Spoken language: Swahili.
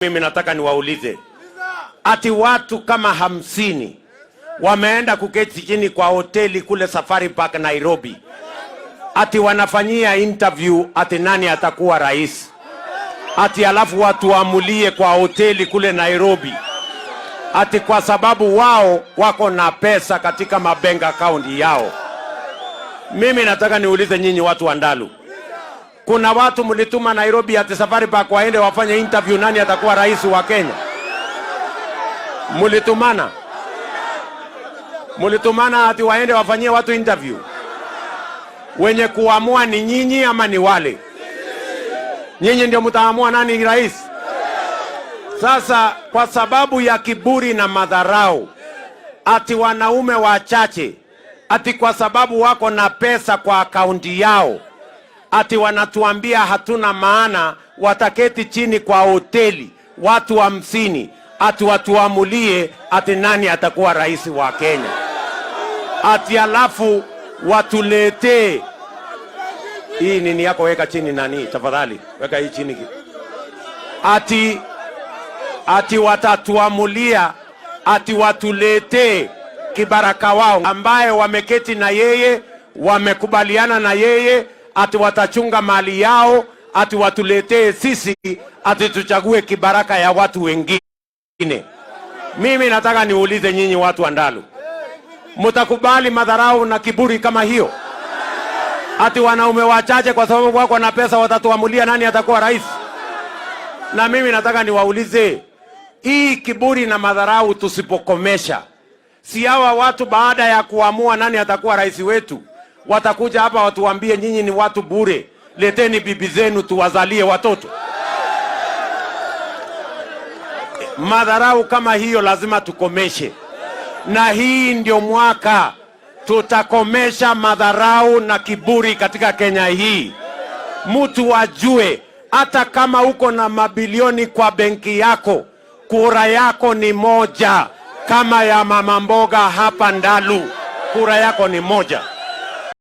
Mimi nataka niwaulize, ati watu kama 50 wameenda kuketi chini kwa hoteli kule Safari Park Nairobi, ati wanafanyia interview ati nani atakuwa rais, ati alafu watu waamulie kwa hoteli kule Nairobi, ati kwa sababu wao wako na pesa katika mabank account yao. Mimi nataka niulize nyinyi watu wa Ndalu, kuna watu mlituma Nairobi ati Safari Park waende wafanye interview nani atakuwa rais wa Kenya? Mulitumana ati waende wafanyie watu interview? Wenye kuamua ni nyinyi ama ni wale? Nyinyi ndio mtaamua nani rais. Sasa kwa sababu ya kiburi na madharau, ati wanaume wachache, ati kwa sababu wako na pesa kwa akaunti yao, ati wanatuambia hatuna maana, wataketi chini kwa hoteli watu 50 ati watuamulie ati nani atakuwa rais wa Kenya. Ati alafu watuletee hii nini yako, weka chini nani tafadhali, weka hii chini. Ati watatuamulia, ati watuletee kibaraka wao ambaye wameketi na yeye, wamekubaliana na yeye, ati watachunga mali yao, ati watuletee sisi, ati tuchague kibaraka ya watu wengine. Mimi nataka niulize nyinyi watu wa Ndalu, mtakubali madharau na kiburi kama hiyo? Ati wanaume wachache kwa sababu wako na pesa watatuamulia nani atakuwa rais? Na mimi nataka niwaulize, hii kiburi na madharau tusipokomesha, si hawa watu baada ya kuamua nani atakuwa rais wetu watakuja hapa watuambie nyinyi ni watu bure, leteni bibi zenu tuwazalie watoto? Madharau kama hiyo lazima tukomeshe, na hii ndio mwaka tutakomesha madharau na kiburi katika Kenya hii. Mtu wajue hata kama uko na mabilioni kwa benki yako, kura yako ni moja, kama ya mama mboga hapa Ndalu, kura yako ni moja.